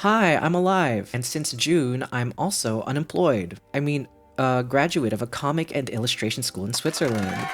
Hi, I'm alive, and since June, I'm also unemployed. I mean, a graduate of a comic and illustration school in Switzerland.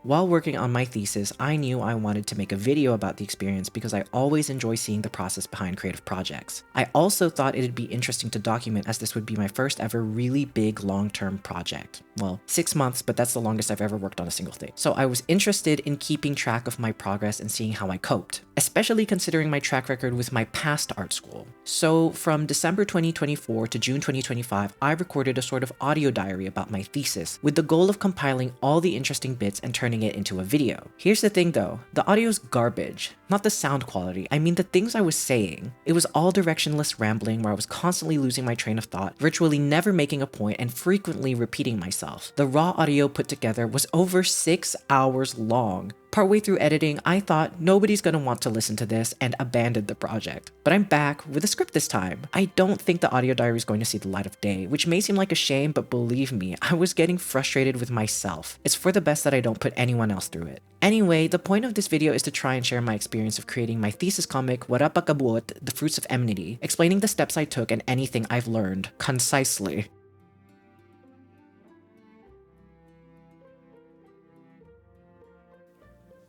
While working on my thesis, I knew I wanted to make a video about the experience because I always enjoy seeing the process behind creative projects. I also thought it'd be interesting to document as this would be my first ever really big long-term project. Well, 6 months, but that's the longest I've ever worked on a single thing. So I was interested in keeping track of my progress and seeing how I coped, especially considering my track record with my past art school. So from December 2024 to June 2025, I recorded a sort of audio diary about my thesis with the goal of compiling all the interesting bits and turning it into a video. Here's the thing though, the audio's garbage, not the sound quality, I mean the things I was saying. It was all directionless rambling where I was constantly losing my train of thought, virtually never making a point and frequently repeating myself. The raw audio put together was over 6 hours long. Partway through editing, I thought nobody's gonna want to listen to this and abandoned the project. But I'm back with a script this time. I don't think the audio diary is going to see the light of day, which may seem like a shame, but believe me, I was getting frustrated with myself. It's for the best that I don't put anyone else through it. Anyway, the point of this video is to try and share my experience of creating my thesis comic, Wara Pa Kabuot, The Fruits of Enmity, explaining the steps I took and anything I've learned, concisely.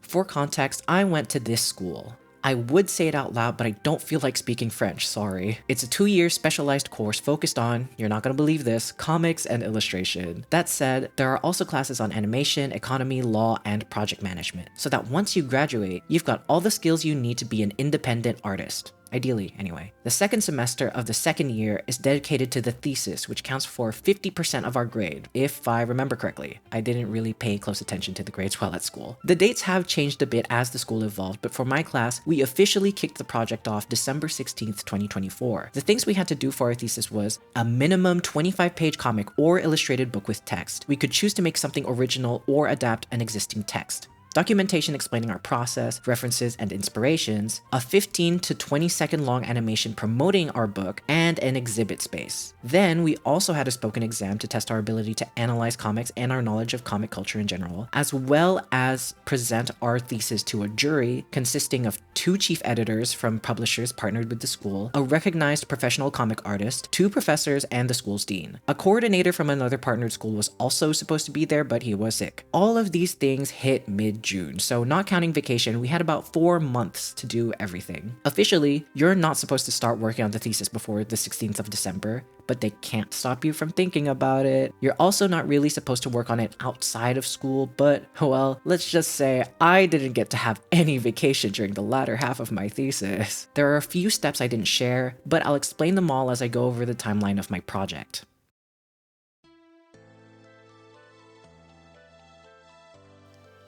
For context, I went to this school. I would say it out loud, but I don't feel like speaking French, sorry. It's a 2-year specialized course focused on, you're not gonna believe this, comics and illustration. That said, there are also classes on animation, economy, law, and project management, so that once you graduate, you've got all the skills you need to be an independent artist. Ideally, anyway. The second semester of the second year is dedicated to the thesis, which counts for 50% of our grade, if I remember correctly. I didn't really pay close attention to the grades while at school. The dates have changed a bit as the school evolved, but for my class, we officially kicked the project off December 16th, 2024. The things we had to do for our thesis was a minimum 25-page comic or illustrated book with text. We could choose to make something original or adapt an existing text. Documentation explaining our process, references, and inspirations, a 15 to 20 second long animation promoting our book, and an exhibit space. Then we also had a spoken exam to test our ability to analyze comics and our knowledge of comic culture in general, as well as present our thesis to a jury consisting of 2 chief editors from publishers partnered with the school, a recognized professional comic artist, 2 professors, and the school's dean. A coordinator from another partnered school was also supposed to be there, but he was sick. All of these things hit mid-June, so not counting vacation, we had about 4 months to do everything. Officially, you're not supposed to start working on the thesis before the 16th of December, but they can't stop you from thinking about it. You're also not really supposed to work on it outside of school, but, well, let's just say I didn't get to have any vacation during the latter half of my thesis. There are a few steps I didn't share, but I'll explain them all as I go over the timeline of my project.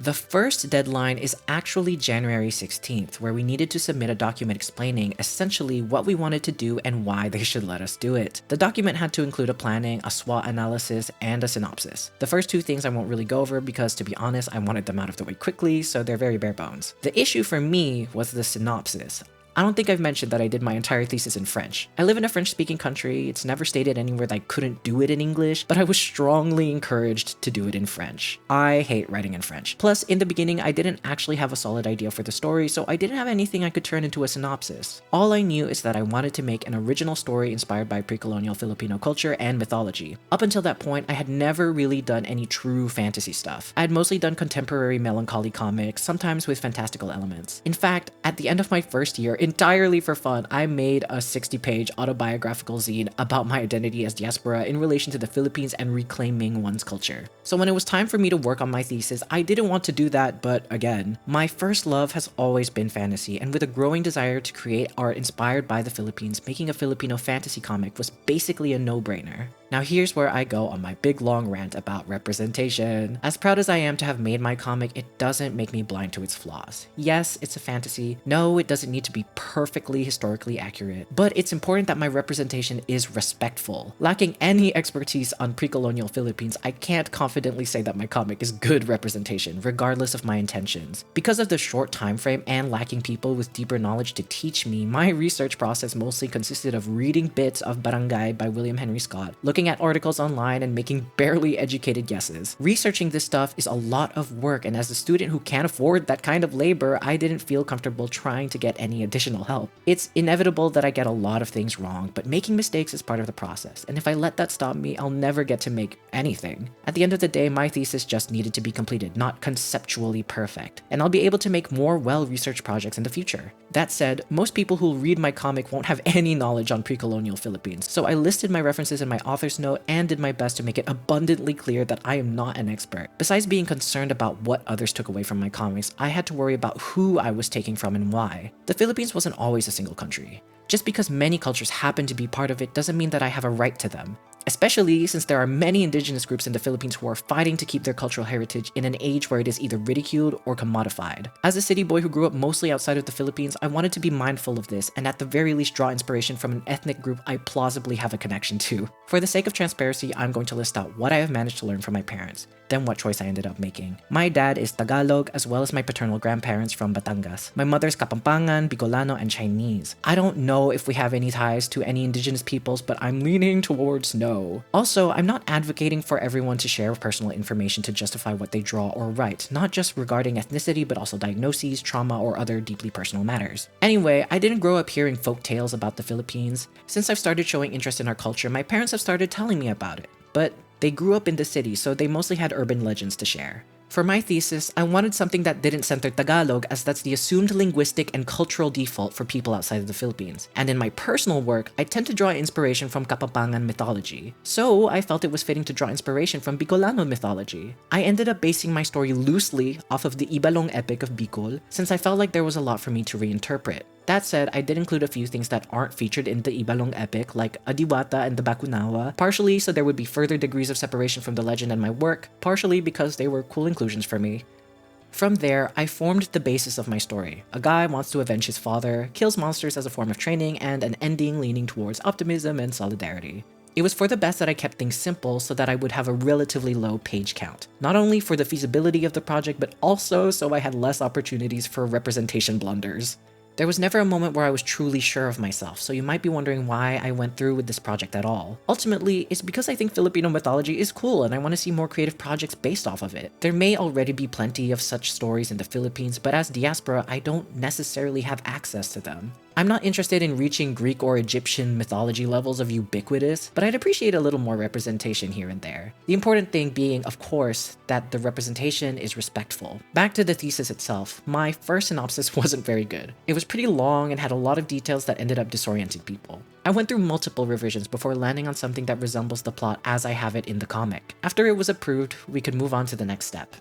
The first deadline is actually January 16th, where we needed to submit a document explaining essentially what we wanted to do and why they should let us do it. The document had to include a planning, a SWOT analysis, and a synopsis. The first 2 things I won't really go over because, to be honest, I wanted them out of the way quickly, so they're very bare bones. The issue for me was the synopsis. I don't think I've mentioned that I did my entire thesis in French. I live in a French-speaking country. It's never stated anywhere that I couldn't do it in English, but I was strongly encouraged to do it in French. I hate writing in French. Plus, in the beginning, I didn't actually have a solid idea for the story, so I didn't have anything I could turn into a synopsis. All I knew is that I wanted to make an original story inspired by pre-colonial Filipino culture and mythology. Up until that point, I had never really done any true fantasy stuff. I had mostly done contemporary melancholy comics, sometimes with fantastical elements. In fact, at the end of my first year, entirely for fun, I made a 60-page autobiographical zine about my identity as diaspora in relation to the Philippines and reclaiming one's culture. So when it was time for me to work on my thesis, I didn't want to do that, but again, my first love has always been fantasy, and with a growing desire to create art inspired by the Philippines, making a Filipino fantasy comic was basically a no-brainer. Now here's where I go on my big long rant about representation. As proud as I am to have made my comic, it doesn't make me blind to its flaws. Yes, it's a fantasy. No, it doesn't need to be perfectly historically accurate. But it's important that my representation is respectful. Lacking any expertise on pre-colonial Philippines, I can't confidently say that my comic is good representation, regardless of my intentions. Because of the short time frame and lacking people with deeper knowledge to teach me, my research process mostly consisted of reading bits of Barangay by William Henry Scott, looking at articles online and making barely educated guesses. Researching this stuff is a lot of work, and as a student who can't afford that kind of labor, I didn't feel comfortable trying to get any additional additional help. It's inevitable that I get a lot of things wrong, but making mistakes is part of the process, and if I let that stop me, I'll never get to make anything. At the end of the day, my thesis just needed to be completed, not conceptually perfect, and I'll be able to make more well-researched projects in the future. That said, most people who'll read my comic won't have any knowledge on pre-colonial Philippines, so I listed my references in my author's note and did my best to make it abundantly clear that I am not an expert. Besides being concerned about what others took away from my comics, I had to worry about who I was taking from and why. The Philippines wasn't always a single country. Just because many cultures happen to be part of it doesn't mean that I have a right to them. Especially since there are many indigenous groups in the Philippines who are fighting to keep their cultural heritage in an age where it is either ridiculed or commodified. As a city boy who grew up mostly outside of the Philippines, I wanted to be mindful of this and at the very least draw inspiration from an ethnic group I plausibly have a connection to. For the sake of transparency, I'm going to list out what I have managed to learn from my parents, then what choice I ended up making. My dad is Tagalog as well as my paternal grandparents from Batangas. My mother's Kapampangan, Bicolano, and Chinese. I don't know if we have any ties to any indigenous peoples, but I'm leaning towards no. Also, I'm not advocating for everyone to share personal information to justify what they draw or write, not just regarding ethnicity but also diagnoses, trauma, or other deeply personal matters. Anyway, I didn't grow up hearing folk tales about the Philippines. Since I've started showing interest in our culture, my parents have started telling me about it. But they grew up in the city, so they mostly had urban legends to share. For my thesis, I wanted something that didn't center Tagalog as that's the assumed linguistic and cultural default for people outside of the Philippines. And in my personal work, I tend to draw inspiration from Kapampangan mythology. So I felt it was fitting to draw inspiration from Bicolano mythology. I ended up basing my story loosely off of the Ibalong epic of Bicol, since I felt like there was a lot for me to reinterpret. That said, I did include a few things that aren't featured in the Ibalong epic, like Adiwata and the Bakunawa, partially so there would be further degrees of separation from the legend and my work, partially because they were cool inclusions for me. From there, I formed the basis of my story. A guy wants to avenge his father, kills monsters as a form of training, and an ending leaning towards optimism and solidarity. It was for the best that I kept things simple so that I would have a relatively low page count. Not only for the feasibility of the project, but also so I had less opportunities for representation blunders. There was never a moment where I was truly sure of myself, so you might be wondering why I went through with this project at all. Ultimately, it's because I think Filipino mythology is cool and I want to see more creative projects based off of it. There may already be plenty of such stories in the Philippines, but as diaspora, I don't necessarily have access to them. I'm not interested in reaching Greek or Egyptian mythology levels of ubiquitous, but I'd appreciate a little more representation here and there. The important thing being, of course, that the representation is respectful. Back to the thesis itself, my first synopsis wasn't very good. It was pretty long and had a lot of details that ended up disorienting people. I went through multiple revisions before landing on something that resembles the plot as I have it in the comic. After it was approved, we could move on to the next step.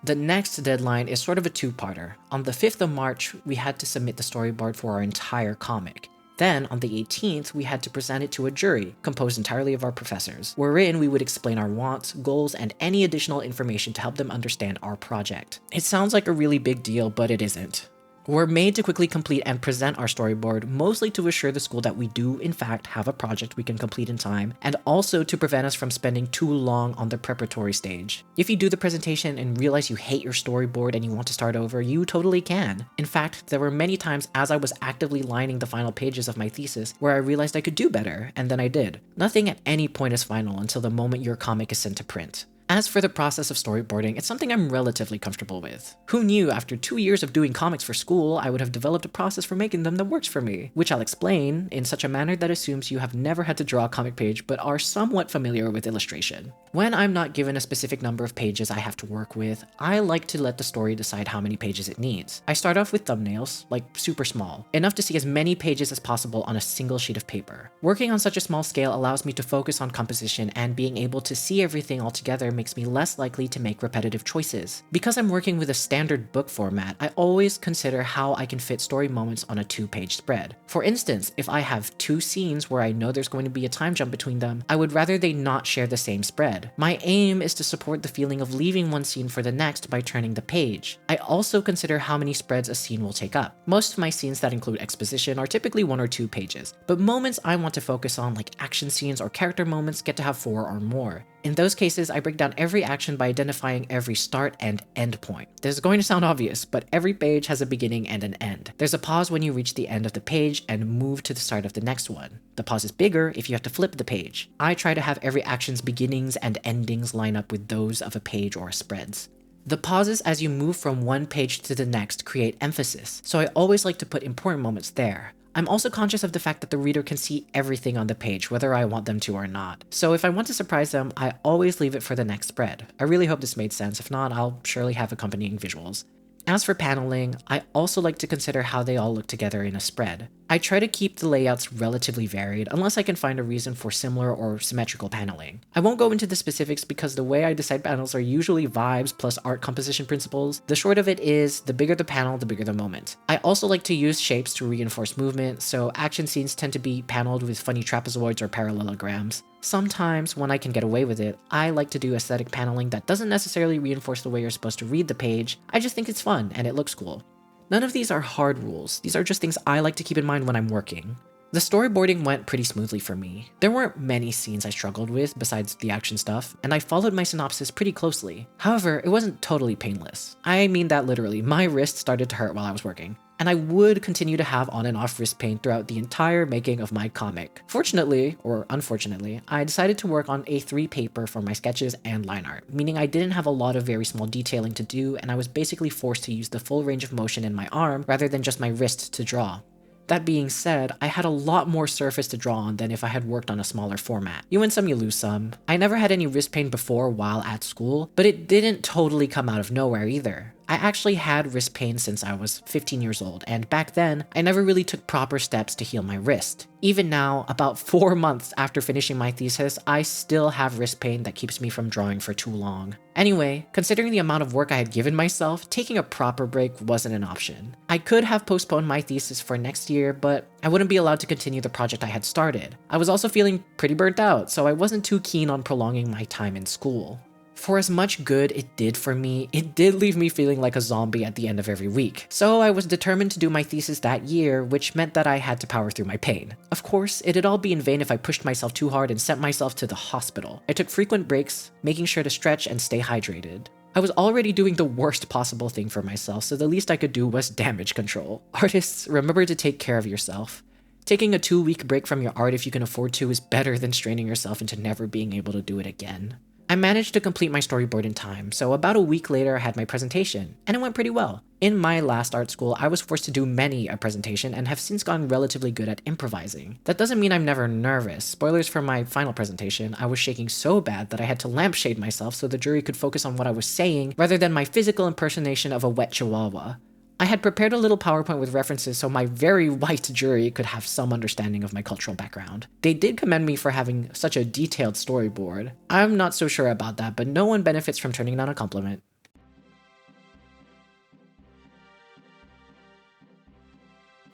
The next deadline is sort of a two-parter. On the 5th of March, we had to submit the storyboard for our entire comic. Then, on the 18th, we had to present it to a jury, composed entirely of our professors, wherein we would explain our wants, goals, and any additional information to help them understand our project. It sounds like a really big deal, but it isn't. We're made to quickly complete and present our storyboard, mostly to assure the school that we do, in fact, have a project we can complete in time, and also to prevent us from spending too long on the preparatory stage. If you do the presentation and realize you hate your storyboard and you want to start over, you totally can. In fact, there were many times as I was actively lining the final pages of my thesis where I realized I could do better, and then I did. Nothing at any point is final until the moment your comic is sent to print. As for the process of storyboarding, it's something I'm relatively comfortable with. Who knew after 2 years of doing comics for school, I would have developed a process for making them that works for me, which I'll explain in such a manner that assumes you have never had to draw a comic page but are somewhat familiar with illustration. When I'm not given a specific number of pages I have to work with, I like to let the story decide how many pages it needs. I start off with thumbnails, like super small, enough to see as many pages as possible on a single sheet of paper. Working on such a small scale allows me to focus on composition, and being able to see everything all together makes me less likely to make repetitive choices. Because I'm working with a standard book format, I always consider how I can fit story moments on a 2-page spread. For instance, if I have 2 scenes where I know there's going to be a time jump between them, I would rather they not share the same spread. My aim is to support the feeling of leaving one scene for the next by turning the page. I also consider how many spreads a scene will take up. Most of my scenes that include exposition are typically 1 or 2 pages, but moments I want to focus on, like action scenes or character moments, get to have 4 or more. In those cases, I break down every action by identifying every start and end point. This is going to sound obvious, but every page has a beginning and an end. There's a pause when you reach the end of the page and move to the start of the next one. The pause is bigger if you have to flip the page. I try to have every action's beginnings and endings line up with those of a page or spreads. The pauses as you move from one page to the next create emphasis, so I always like to put important moments there. I'm also conscious of the fact that the reader can see everything on the page, whether I want them to or not. So if I want to surprise them, I always leave it for the next spread. I really hope this made sense. If not, I'll surely have accompanying visuals. As for paneling, I also like to consider how they all look together in a spread. I try to keep the layouts relatively varied unless I can find a reason for similar or symmetrical paneling. I won't go into the specifics because the way I decide panels are usually vibes plus art composition principles. The short of it is, the bigger the panel, the bigger the moment. I also like to use shapes to reinforce movement, so action scenes tend to be paneled with funny trapezoids or parallelograms. Sometimes, when I can get away with it, I like to do aesthetic paneling that doesn't necessarily reinforce the way you're supposed to read the page. I just think it's fun and it looks cool. None of these are hard rules. These are just things I like to keep in mind when I'm working. The storyboarding went pretty smoothly for me. There weren't many scenes I struggled with besides the action stuff, and I followed my synopsis pretty closely. However, it wasn't totally painless. I mean that literally. My wrist started to hurt while I was working, and I would continue to have on and off wrist pain throughout the entire making of my comic. Fortunately, or unfortunately, I decided to work on A3 paper for my sketches and line art, meaning I didn't have a lot of very small detailing to do, and I was basically forced to use the full range of motion in my arm rather than just my wrist to draw. That being said, I had a lot more surface to draw on than if I had worked on a smaller format. You win some, you lose some. I never had any wrist pain before while at school, but it didn't totally come out of nowhere either. I actually had wrist pain since I was 15 years old, and back then, I never really took proper steps to heal my wrist. Even now, about 4 months after finishing my thesis, I still have wrist pain that keeps me from drawing for too long. Anyway, considering the amount of work I had given myself, taking a proper break wasn't an option. I could have postponed my thesis for next year, but I wouldn't be allowed to continue the project I had started. I was also feeling pretty burnt out, so I wasn't too keen on prolonging my time in school. For as much good it did for me, it did leave me feeling like a zombie at the end of every week. So I was determined to do my thesis that year, which meant that I had to power through my pain. Of course, it'd all be in vain if I pushed myself too hard and sent myself to the hospital. I took frequent breaks, making sure to stretch and stay hydrated. I was already doing the worst possible thing for myself, so the least I could do was damage control. Artists, remember to take care of yourself. Taking a 2-week break from your art if you can afford to is better than straining yourself into never being able to do it again. I managed to complete my storyboard in time, so about a week later I had my presentation, and it went pretty well. In my last art school, I was forced to do many a presentation and have since gotten relatively good at improvising. That doesn't mean I'm never nervous. Spoilers for my final presentation, I was shaking so bad that I had to lampshade myself so the jury could focus on what I was saying rather than my physical impersonation of a wet chihuahua. I had prepared a little PowerPoint with references so my very white jury could have some understanding of my cultural background. They did commend me for having such a detailed storyboard. I'm not so sure about that, but no one benefits from turning down a compliment.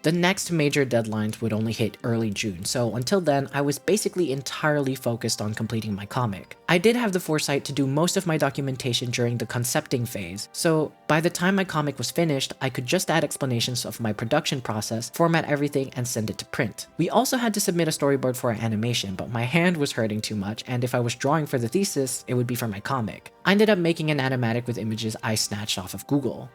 The next major deadlines would only hit early June, so until then, I was basically entirely focused on completing my comic. I did have the foresight to do most of my documentation during the concepting phase, so by the time my comic was finished, I could just add explanations of my production process, format everything, and send it to print. We also had to submit a storyboard for our animation, but my hand was hurting too much, and if I was drawing for the thesis, it would be for my comic. I ended up making an animatic with images I snatched off of Google.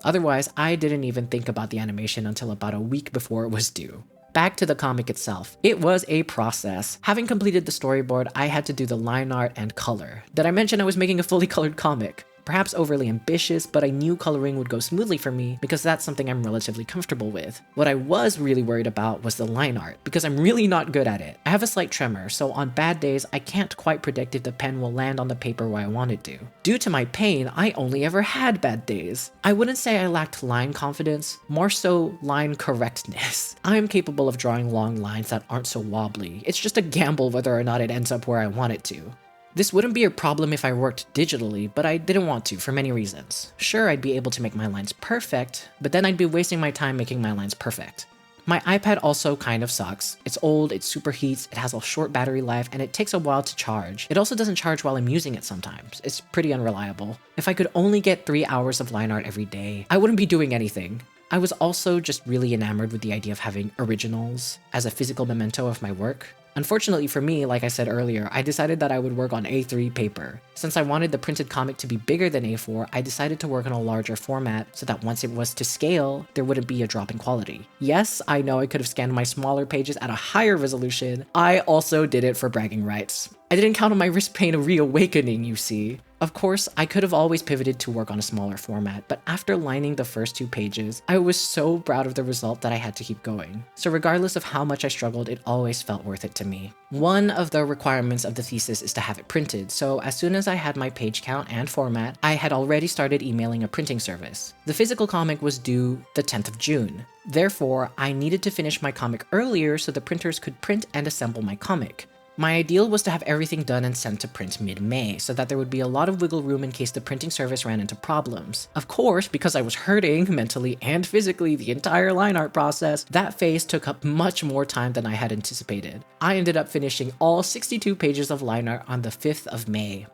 Otherwise, I didn't even think about the animation until about a week before it was due. Back to the comic itself. It was a process. Having completed the storyboard, I had to do the line art and color. Did I mention I was making a fully colored comic? Perhaps overly ambitious, but I knew coloring would go smoothly for me because that's something I'm relatively comfortable with. What I was really worried about was the line art, because I'm really not good at it. I have a slight tremor, so on bad days, I can't quite predict if the pen will land on the paper where I want it to. Due to my pain, I only ever had bad days. I wouldn't say I lacked line confidence, more so line correctness. I am capable of drawing long lines that aren't so wobbly. It's just a gamble whether or not it ends up where I want it to. This wouldn't be a problem if I worked digitally, but I didn't want to for many reasons. Sure, I'd be able to make my lines perfect, but then I'd be wasting my time making my lines perfect. My iPad also kind of sucks. It's old, it superheats, it has a short battery life, and it takes a while to charge. It also doesn't charge while I'm using it sometimes. It's pretty unreliable. If I could only get 3 hours of line art every day, I wouldn't be doing anything. I was also just really enamored with the idea of having originals as a physical memento of my work. Unfortunately for me, like I said earlier, I decided that I would work on A3 paper. Since I wanted the printed comic to be bigger than A4, I decided to work on a larger format so that once it was to scale, there wouldn't be a drop in quality. Yes, I know I could have scanned my smaller pages at a higher resolution. I also did it for bragging rights. I didn't count on my wrist pain reawakening, you see. Of course, I could have always pivoted to work on a smaller format, but after lining the first 2 pages, I was so proud of the result that I had to keep going. So regardless of how much I struggled, it always felt worth it to me. One of the requirements of the thesis is to have it printed, so as soon as I had my page count and format, I had already started emailing a printing service. The physical comic was due the 10th of June. Therefore, I needed to finish my comic earlier so the printers could print and assemble my comic. My ideal was to have everything done and sent to print mid-May, so that there would be a lot of wiggle room in case the printing service ran into problems. Of course, because I was hurting mentally and physically the entire line art process, that phase took up much more time than I had anticipated. I ended up finishing all 62 pages of line art on the 5th of May.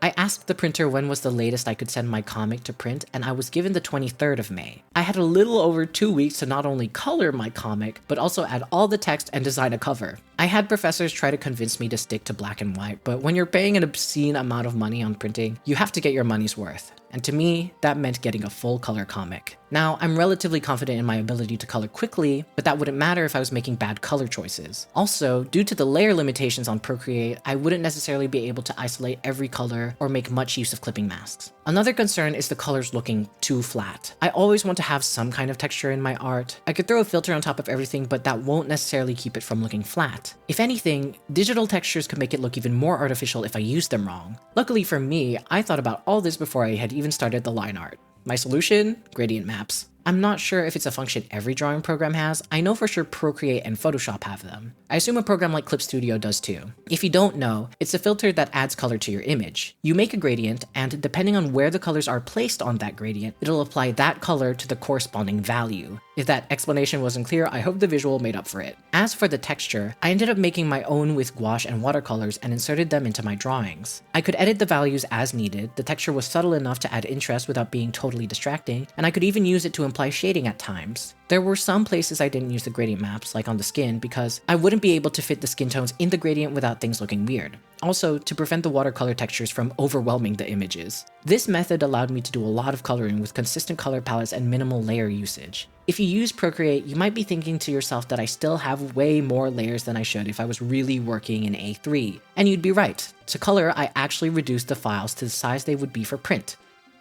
I asked the printer when was the latest I could send my comic to print, and I was given the 23rd of May. I had a little over 2 weeks to not only color my comic, but also add all the text and design a cover. I had professors try to convince me to stick to black and white, but when you're paying an obscene amount of money on printing, you have to get your money's worth. And to me, that meant getting a full color comic. Now, I'm relatively confident in my ability to color quickly, but that wouldn't matter if I was making bad color choices. Also, due to the layer limitations on Procreate, I wouldn't necessarily be able to isolate every color or make much use of clipping masks. Another concern is the colors looking too flat. I always want to have some kind of texture in my art. I could throw a filter on top of everything, but that won't necessarily keep it from looking flat. If anything, digital textures could make it look even more artificial if I used them wrong. Luckily for me, I thought about all this before I had even started the line art. My solution? Gradient maps. I'm not sure if it's a function every drawing program has. I know for sure Procreate and Photoshop have them. I assume a program like Clip Studio does too. If you don't know, it's a filter that adds color to your image. You make a gradient, and depending on where the colors are placed on that gradient, it'll apply that color to the corresponding value. If that explanation wasn't clear, I hope the visual made up for it. As for the texture, I ended up making my own with gouache and watercolors and inserted them into my drawings. I could edit the values as needed, the texture was subtle enough to add interest without being totally distracting, and I could even use it to imply shading at times. There were some places I didn't use the gradient maps, like on the skin, because I wouldn't be able to fit the skin tones in the gradient without things looking weird. Also, to prevent the watercolor textures from overwhelming the images. This method allowed me to do a lot of coloring with consistent color palettes and minimal layer usage. If you use Procreate, you might be thinking to yourself that I still have way more layers than I should if I was really working in A3. And you'd be right. To color, I actually reduced the files to the size they would be for print.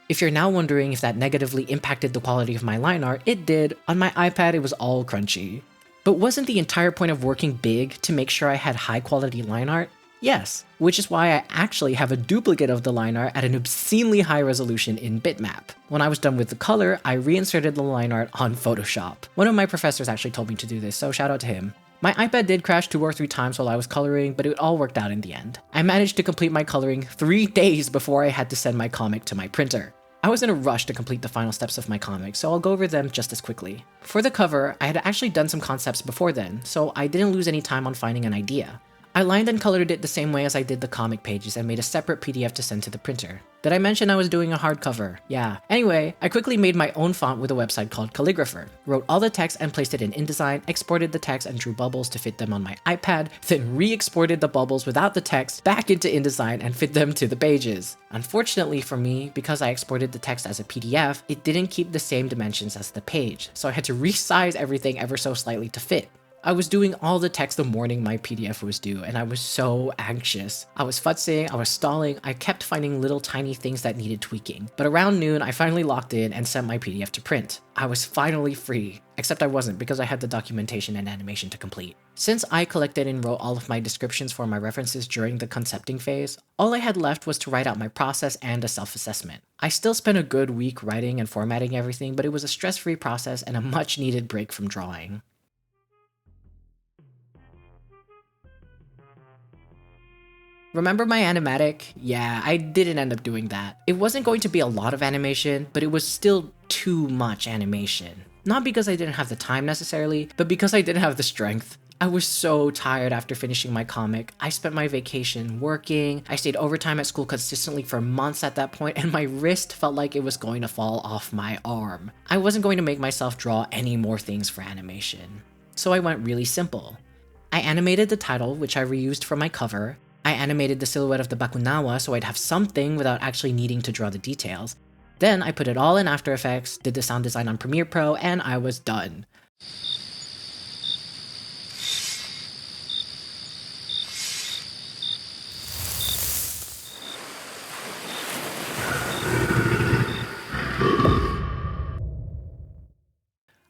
If you're now wondering if that negatively impacted the quality of my line art, it did. On my iPad, it was all crunchy. But wasn't the entire point of working big to make sure I had high quality line art? Yes, which is why I actually have a duplicate of the line art at an obscenely high resolution in bitmap. When I was done with the color, I reinserted the line art on Photoshop. One of my professors actually told me to do this, so shout out to him. My iPad did crash 2 or 3 times while I was coloring, but it all worked out in the end. I managed to complete my coloring 3 days before I had to send my comic to my printer. I was in a rush to complete the final steps of my comic, so I'll go over them just as quickly. For the cover, I had actually done some concepts before then, so I didn't lose any time on finding an idea. I lined and colored it the same way as I did the comic pages and made a separate PDF to send to the printer. Did I mention I was doing a hardcover? Yeah. Anyway, I quickly made my own font with a website called Calligrapher, wrote all the text and placed it in InDesign, exported the text and drew bubbles to fit them on my iPad, then re-exported the bubbles without the text back into InDesign and fit them to the pages. Unfortunately for me, because I exported the text as a PDF, it didn't keep the same dimensions as the page, so I had to resize everything ever so slightly to fit. I was doing all the text the morning my PDF was due, and I was so anxious. I was futzing, I was stalling, I kept finding little tiny things that needed tweaking. But around noon, I finally locked in and sent my PDF to print. I was finally free, except I wasn't because I had the documentation and animation to complete. Since I collected and wrote all of my descriptions for my references during the concepting phase, all I had left was to write out my process and a self-assessment. I still spent a good week writing and formatting everything, but it was a stress-free process and a much-needed break from drawing. Remember my animatic? Yeah, I didn't end up doing that. It wasn't going to be a lot of animation, but it was still too much animation. Not because I didn't have the time necessarily, but because I didn't have the strength. I was so tired after finishing my comic. I spent my vacation working, I stayed overtime at school consistently for months at that point, and my wrist felt like it was going to fall off my arm. I wasn't going to make myself draw any more things for animation. So I went really simple. I animated the title, which I reused for my cover. I animated the silhouette of the Bakunawa so I'd have something without actually needing to draw the details. Then I put it all in After Effects, did the sound design on Premiere Pro, and I was done.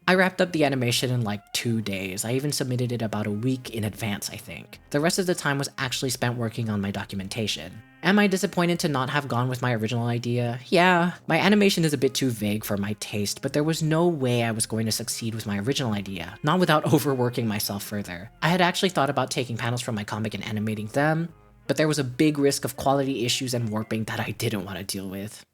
I wrapped up the animation in like 2 days. I even submitted it about a week in advance, I think. The rest of the time was actually spent working on my documentation. Am I disappointed to not have gone with my original idea? Yeah, my animation is a bit too vague for my taste, but there was no way I was going to succeed with my original idea, not without overworking myself further. I had actually thought about taking panels from my comic and animating them, but there was a big risk of quality issues and warping that I didn't want to deal with.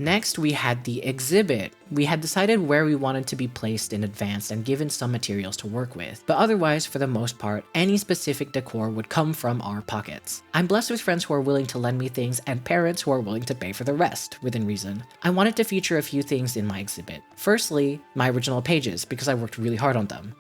Next, we had the exhibit. We had decided where we wanted to be placed in advance and given some materials to work with, but otherwise, for the most part, any specific decor would come from our pockets. I'm blessed with friends who are willing to lend me things and parents who are willing to pay for the rest, within reason. I wanted to feature a few things in my exhibit. Firstly, my original pages, because I worked really hard on them.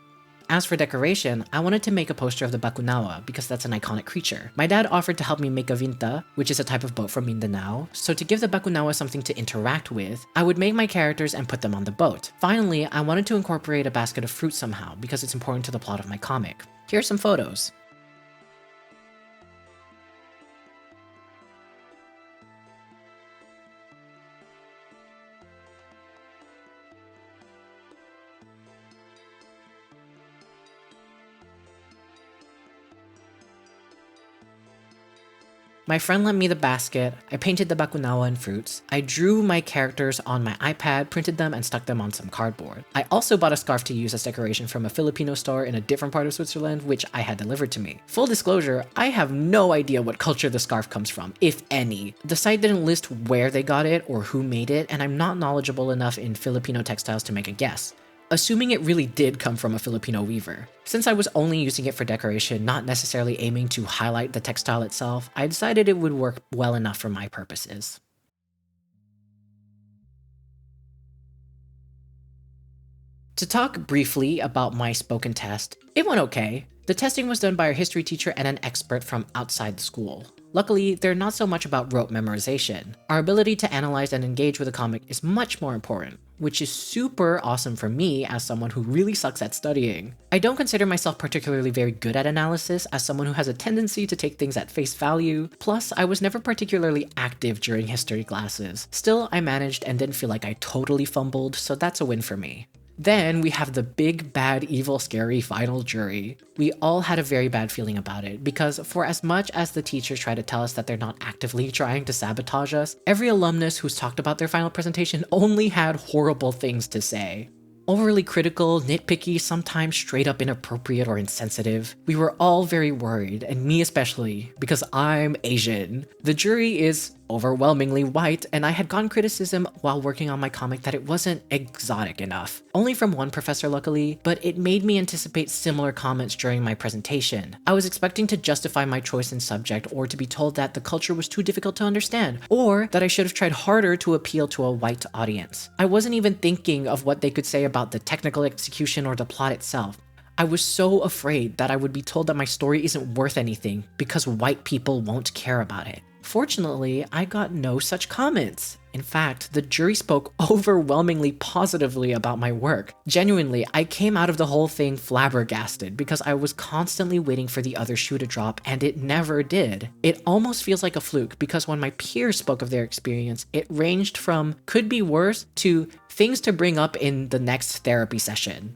As for decoration, I wanted to make a poster of the Bakunawa because that's an iconic creature. My dad offered to help me make a vinta, which is a type of boat from Mindanao, so to give the Bakunawa something to interact with, I would make my characters and put them on the boat. Finally, I wanted to incorporate a basket of fruit somehow because it's important to the plot of my comic. Here are some photos. My friend lent me the basket, I painted the Bakunawa and fruits, I drew my characters on my iPad, printed them, and stuck them on some cardboard. I also bought a scarf to use as decoration from a Filipino store in a different part of Switzerland, which I had delivered to me. Full disclosure, I have no idea what culture the scarf comes from, if any. The site didn't list where they got it or who made it, and I'm not knowledgeable enough in Filipino textiles to make a guess. Assuming it really did come from a Filipino weaver. Since I was only using it for decoration, not necessarily aiming to highlight the textile itself, I decided it would work well enough for my purposes. To talk briefly about my spoken test, it went okay. The testing was done by our history teacher and an expert from outside the school. Luckily, they're not so much about rote memorization. Our ability to analyze and engage with a comic is much more important, which is super awesome for me as someone who really sucks at studying. I don't consider myself particularly very good at analysis as someone who has a tendency to take things at face value, plus I was never particularly active during history classes. Still, I managed and didn't feel like I totally fumbled, so that's a win for me. Then we have the big, bad, evil, scary final jury. We all had a very bad feeling about it because for as much as the teachers try to tell us that they're not actively trying to sabotage us, every alumnus who's talked about their final presentation only had horrible things to say. Overly critical, nitpicky, sometimes straight up inappropriate or insensitive. We were all very worried, and me especially, because I'm Asian. The jury is overwhelmingly white, and I had gotten criticism while working on my comic that it wasn't exotic enough. Only from one professor luckily, but it made me anticipate similar comments during my presentation. I was expecting to justify my choice in subject or to be told that the culture was too difficult to understand, or that I should have tried harder to appeal to a white audience. I wasn't even thinking of what they could say about the technical execution or the plot itself. I was so afraid that I would be told that my story isn't worth anything because white people won't care about it. Fortunately, I got no such comments. In fact, the jury spoke overwhelmingly positively about my work. Genuinely, I came out of the whole thing flabbergasted because I was constantly waiting for the other shoe to drop and it never did. It almost feels like a fluke because when my peers spoke of their experience, it ranged from could be worse to things to bring up in the next therapy session.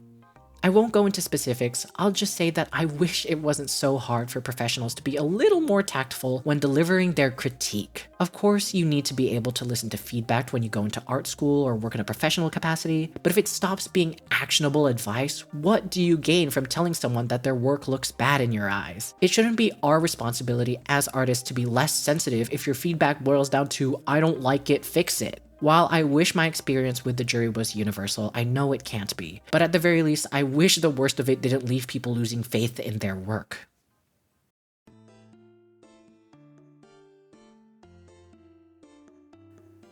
I won't go into specifics, I'll just say that I wish it wasn't so hard for professionals to be a little more tactful when delivering their critique. Of course, you need to be able to listen to feedback when you go into art school or work in a professional capacity, but if it stops being actionable advice, what do you gain from telling someone that their work looks bad in your eyes? It shouldn't be our responsibility as artists to be less sensitive if your feedback boils down to, I don't like it, fix it. While I wish my experience with the jury was universal, I know it can't be. But at the very least, I wish the worst of it didn't leave people losing faith in their work.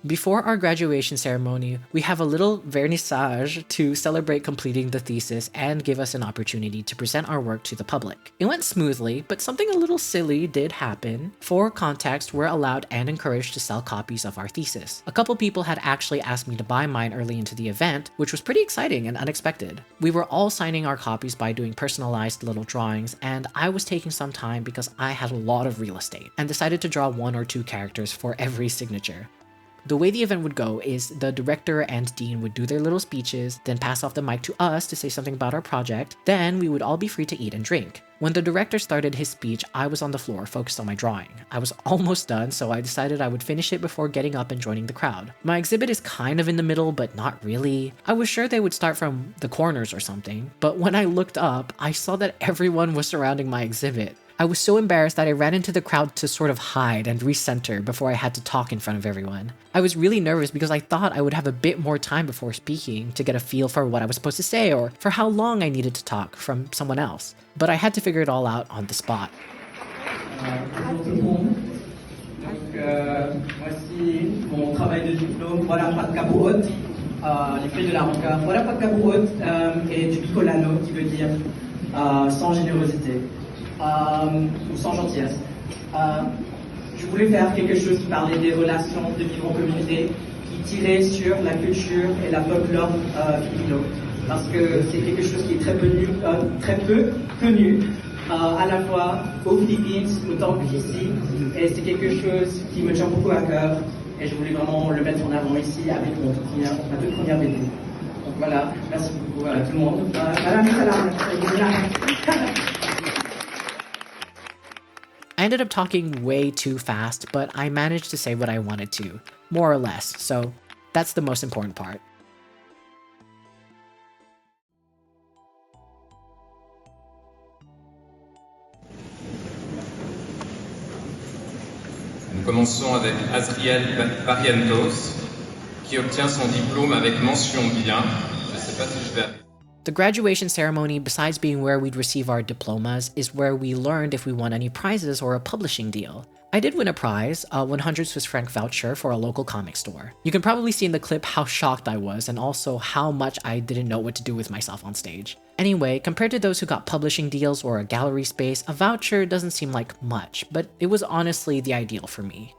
Before our graduation ceremony, we have a little vernissage to celebrate completing the thesis and give us an opportunity to present our work to the public. It went smoothly, but something a little silly did happen. For context, we're allowed and encouraged to sell copies of our thesis. A couple people had actually asked me to buy mine early into the event, which was pretty exciting and unexpected. We were all signing our copies by doing personalized little drawings, and I was taking some time because I had a lot of real estate and decided to draw 1 or 2 characters for every signature. The way the event would go is the director and dean would do their little speeches, then pass off the mic to us to say something about our project, then we would all be free to eat and drink. When the director started his speech, I was on the floor focused on my drawing. I was almost done, so I decided I would finish it before getting up and joining the crowd. My exhibit is kind of in the middle, but not really. I was sure they would start from the corners or something, but when I looked up, I saw that everyone was surrounding my exhibit. I was so embarrassed that I ran into the crowd to sort of hide and recenter before I had to talk in front of everyone. I was really nervous because I thought I would have a bit more time before speaking to get a feel for what I was supposed to say or for how long I needed to talk from someone else. But I had to figure it all out on the spot. Bonjour tout le monde. Donc, voici mon travail de diplôme. Voilà, pas de capot haute. Les feuilles de la roca. Voilà, pas de capot haute. Et du picolano, qui veut dire sans générosité. Ou sans gentillesse. Je voulais faire quelque chose qui parlait des relations de vivre en communauté, qui tirait sur la culture et la folklore filipino. Parce que c'est quelque chose qui est très peu connu, à la fois aux Philippines, autant qu'ici. Et c'est quelque chose qui me tient beaucoup à cœur. Et je voulais vraiment le mettre en avant ici avec ma toute première BD. Donc voilà, merci beaucoup à tout le monde. I ended up talking way too fast, but I managed to say what I wanted to, more or less, so that's the most important part. Nous commençons avec Azriel Barrientos, qui obtient son diplôme avec mention bien. Je ne sais pas si je vais... The graduation ceremony, besides being where we'd receive our diplomas, is where we learned if we won any prizes or a publishing deal. I did win a prize, a 100 Swiss franc voucher for a local comic store. You can probably see in the clip how shocked I was and also how much I didn't know what to do with myself on stage. Anyway, compared to those who got publishing deals or a gallery space, a voucher doesn't seem like much, but it was honestly the ideal for me.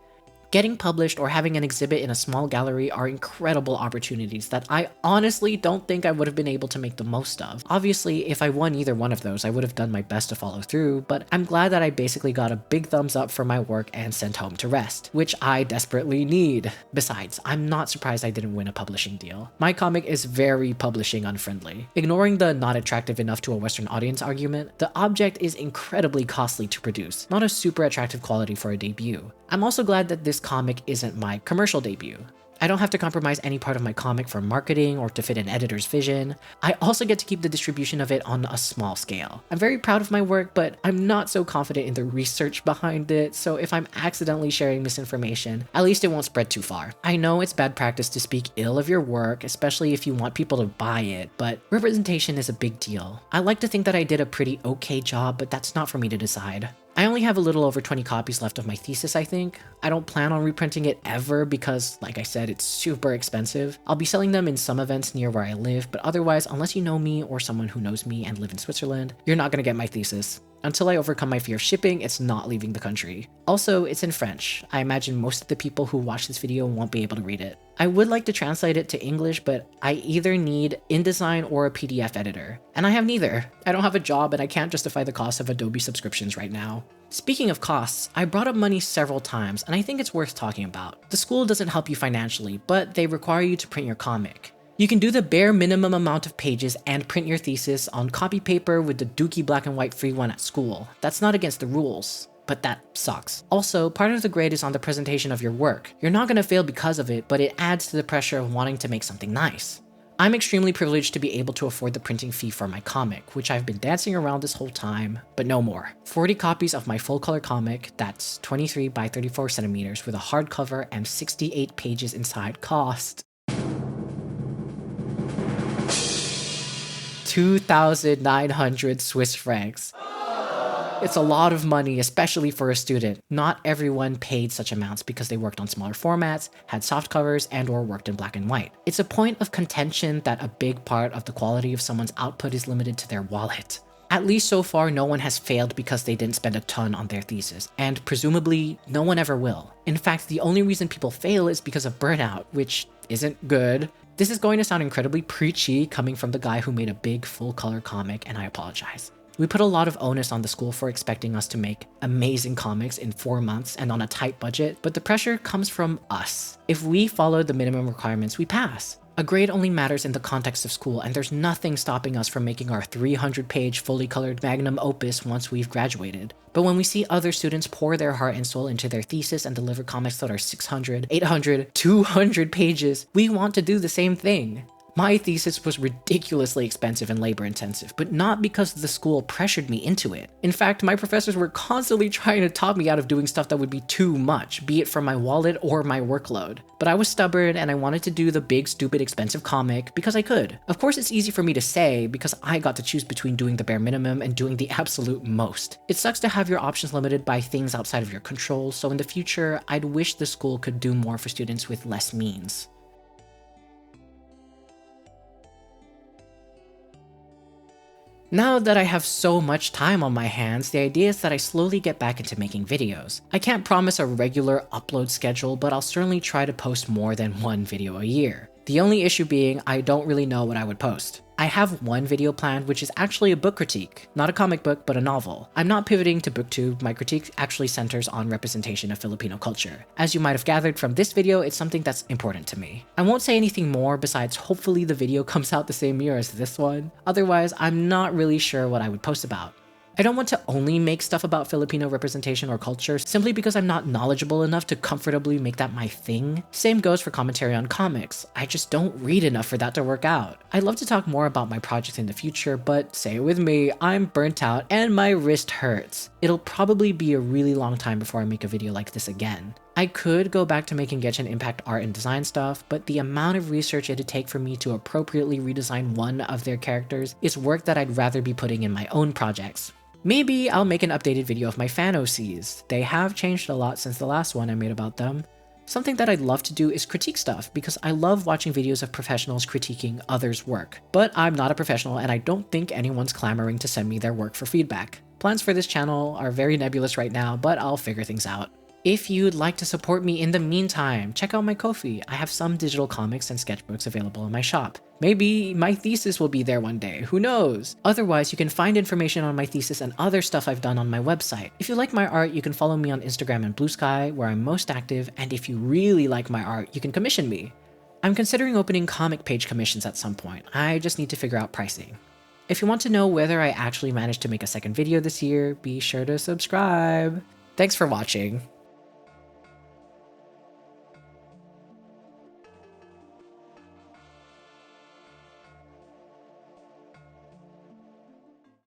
Getting published or having an exhibit in a small gallery are incredible opportunities that I honestly don't think I would have been able to make the most of. Obviously, if I won either one of those, I would have done my best to follow through, but I'm glad that I basically got a big thumbs up for my work and sent home to rest, which I desperately need. Besides, I'm not surprised I didn't win a publishing deal. My comic is very publishing unfriendly. Ignoring the not attractive enough to a Western audience argument, the object is incredibly costly to produce, not a super attractive quality for a debut. I'm also glad that this comic isn't my commercial debut. I don't have to compromise any part of my comic for marketing or to fit an editor's vision. I also get to keep the distribution of it on a small scale. I'm very proud of my work, but I'm not so confident in the research behind it, so if I'm accidentally sharing misinformation, at least it won't spread too far. I know it's bad practice to speak ill of your work, especially if you want people to buy it, but representation is a big deal. I like to think that I did a pretty okay job, but that's not for me to decide. I only have a little over 20 copies left of my thesis, I think. I don't plan on reprinting it ever because, like I said, it's super expensive. I'll be selling them in some events near where I live, but otherwise, unless you know me or someone who knows me and live in Switzerland, you're not gonna get my thesis. Until I overcome my fear of shipping, it's not leaving the country. Also, it's in French. I imagine most of the people who watch this video won't be able to read it. I would like to translate it to English, but I either need InDesign or a PDF editor. And I have neither. I don't have a job and I can't justify the cost of Adobe subscriptions right now. Speaking of costs, I brought up money several times and I think it's worth talking about. The school doesn't help you financially, but they require you to print your comic. You can do the bare minimum amount of pages and print your thesis on copy paper with the dookie black and white free one at school. That's not against the rules, but that sucks. Also, part of the grade is on the presentation of your work. You're not gonna fail because of it, but it adds to the pressure of wanting to make something nice. I'm extremely privileged to be able to afford the printing fee for my comic, which I've been dancing around this whole time, but no more. 40 copies of my full color comic, that's 23 by 34 centimeters with a hardcover and 68 pages inside, cost 2,900 Swiss francs. It's a lot of money, especially for a student. Not everyone paid such amounts because they worked on smaller formats, had soft covers, and or worked in black and white. It's a point of contention that a big part of the quality of someone's output is limited to their wallet. At least so far, no one has failed because they didn't spend a ton on their thesis, and presumably, no one ever will. In fact, the only reason people fail is because of burnout, which isn't good. This is going to sound incredibly preachy coming from the guy who made a big full-color comic, and I apologize. We put a lot of onus on the school for expecting us to make amazing comics in 4 months and on a tight budget, but the pressure comes from us. If we follow the minimum requirements, we pass. A grade only matters in the context of school, and there's nothing stopping us from making our 300-page fully colored magnum opus once we've graduated. But when we see other students pour their heart and soul into their thesis and deliver comics that are 600, 800, 200 pages, we want to do the same thing. My thesis was ridiculously expensive and labor intensive, but not because the school pressured me into it. In fact, my professors were constantly trying to talk me out of doing stuff that would be too much, be it from my wallet or my workload. But I was stubborn and I wanted to do the big, stupid, expensive comic because I could. Of course, it's easy for me to say because I got to choose between doing the bare minimum and doing the absolute most. It sucks to have your options limited by things outside of your control, so in the future, I'd wish the school could do more for students with less means. Now that I have so much time on my hands, the idea is that I slowly get back into making videos. I can't promise a regular upload schedule, but I'll certainly try to post more than one video a year. The only issue being, I don't really know what I would post. I have one video planned, which is actually a book critique. Not a comic book, but a novel. I'm not pivoting to booktube, my critique actually centers on representation of Filipino culture. As you might have gathered from this video, it's something that's important to me. I won't say anything more besides hopefully the video comes out the same year as this one. Otherwise, I'm not really sure what I would post about. I don't want to only make stuff about Filipino representation or culture simply because I'm not knowledgeable enough to comfortably make that my thing. Same goes for commentary on comics. I just don't read enough for that to work out. I'd love to talk more about my projects in the future, but say it with me, I'm burnt out and my wrist hurts. It'll probably be a really long time before I make a video like this again. I could go back to making Genshin Impact art and design stuff, but the amount of research it'd take for me to appropriately redesign one of their characters is work that I'd rather be putting in my own projects. Maybe I'll make an updated video of my fan OCs. They have changed a lot since the last one I made about them. Something that I'd love to do is critique stuff because I love watching videos of professionals critiquing others' work. But I'm not a professional and I don't think anyone's clamoring to send me their work for feedback. Plans for this channel are very nebulous right now, but I'll figure things out. If you'd like to support me in the meantime, check out my Ko-fi. I have some digital comics and sketchbooks available in my shop. Maybe my thesis will be there one day, who knows? Otherwise, you can find information on my thesis and other stuff I've done on my website. If you like my art, you can follow me on Instagram and Blue Sky, where I'm most active, and if you really like my art, you can commission me. I'm considering opening comic page commissions at some point. I just need to figure out pricing. If you want to know whether I actually managed to make a second video this year, be sure to subscribe. Thanks for watching.